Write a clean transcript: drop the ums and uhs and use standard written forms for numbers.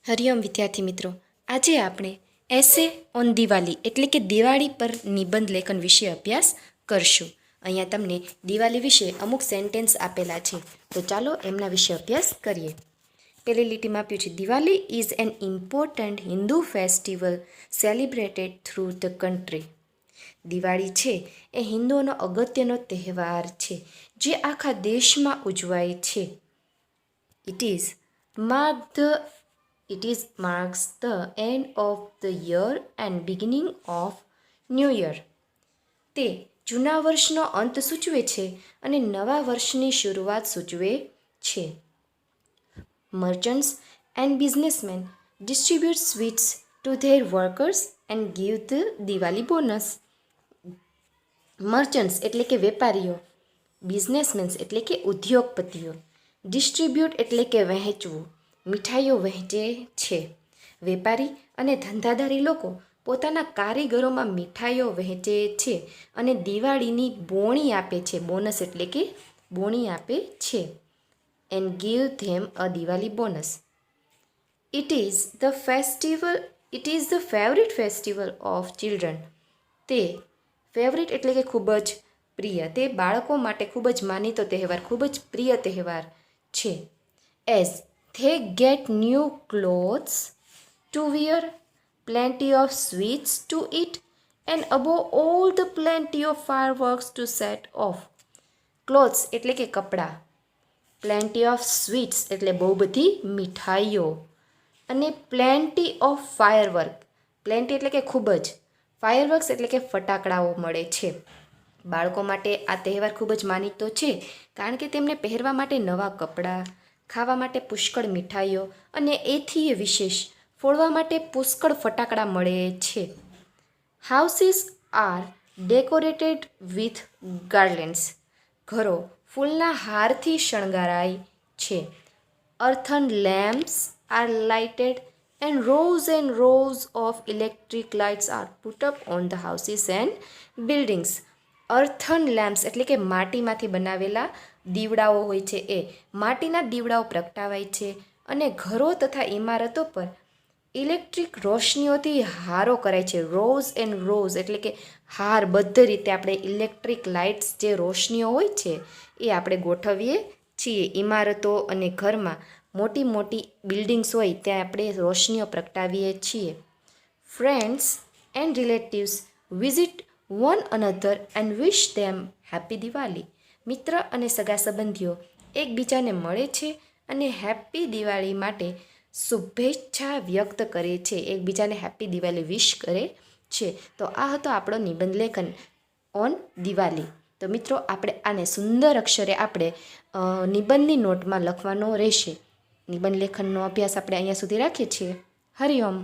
હરિઓમ વિદ્યાર્થી મિત્રો, આજે આપણે એસે ઓન દિવાળી એટલે કે દિવાળી પર નિબંધ લેખન વિશે અભ્યાસ કરશું. અહીંયા તમને દિવાળી વિશે અમુક સેન્ટેન્સ આપેલા છે, તો ચાલો એમના વિશે અભ્યાસ કરીએ. પહેલી લીટીમાં આપ્યું છે, Diwali is an important Hindu festival celebrated through the country. Diwali છે એ હિન્દુઓનો અગત્યનો તહેવાર છે જે આખા દેશમાં ઉજવાય છે. It marks the end of the year and beginning of new year. તે જૂના વર્ષનો અંત સૂચવે છે અને નવા વર્ષની શરૂઆત સૂચવે છે. Merchants and businessmen distribute sweets to their workers and give the Diwali bonus. મર્ચન્ટ્સ એટલે કે વેપારીઓ, બિઝનેસમેન્સ એટલે કે ઉદ્યોગપતિઓ, ડિસ્ટ્રીબ્યુટ એટલે કે વહેંચવું, મીઠાઈઓ વહેંચે છે. વેપારી અને ધંધાદારી લોકો પોતાના કારીગરોમાં મીઠાઈઓ વહેંચે છે અને દિવાળીની બોણી આપે છે. બોનસ એટલે કે બોણી આપે છે. And give them a Diwali bonus. It is the favourite festival of children. તે ફેવરિટ એટલે કે ખૂબ જ પ્રિય, તે બાળકો માટે ખૂબ જ માનીતો તહેવાર, ખૂબ જ પ્રિય તહેવાર છે. As they get new clothes to wear, plenty of sweets to eat, and above all the plenty of fireworks to set off. Clothes એટલે કે કપડાં, plenty of sweets એટલે બહુ બધી મીઠાઈઓ, અને plenty of firework, plenty એટલે કે ખૂબ જ, fireworks એટલે કે ફટાકડાઓ મળે છે. બાળકો માટે આ તહેવાર ખૂબ જ માનીતો છે કારણ કે તેમને પહેરવા માટે નવા કપડાં, ખાવા માટે પુષ્કળ મીઠાઈઓ અને એથી વિશેષ ફોડવા માટે પુષ્કળ ફટાકડા મળે છે. Houses are decorated with garlands. ઘરો ફૂલના હારથી શણગારાય છે. Earthen lamps are lighted and rows of electric lights are put up on the houses and buildings. Earthen lamps એટલે કે માટીમાંથી બનાવેલા દીવડાઓ હોય છે, એ માટીના દીવડાઓ પ્રગટાવાય છે અને ઘરો તથા ઇમારતો પર ઇલેક્ટ્રિક રોશનીઓથી હારો કરાય છે. રોઝ એટલે કે હારબદ્ધ રીતે આપણે ઇલેક્ટ્રિક લાઇટ્સ જે રોશનીઓ હોય છે એ આપણે ગોઠવીએ છીએ. ઇમારતો અને ઘરમાં મોટી મોટી બિલ્ડિંગ્સ હોય ત્યાં આપણે રોશનીઓ પ્રગટાવીએ છીએ. Friends and relatives visit one another and wish them happy Diwali. મિત્ર અને સગા સંબંધીઓ એકબીજાને મળે છે અને હેપી દિવાળી માટે શુભેચ્છા વ્યક્ત કરે છે, એકબીજાને હેપી દિવાળી વિશ કરે છે. તો આ હતો આપણો નિબંધ લેખન ઓન દિવાળી. તો મિત્રો, આપણે આને સુંદર અક્ષરે આપણે નિબંધની નોટમાં લખવાનો રહેશે. નિબંધ લેખનનો અભ્યાસ આપણે અહીંયા સુધી રાખીએ છીએ. હરિઓમ.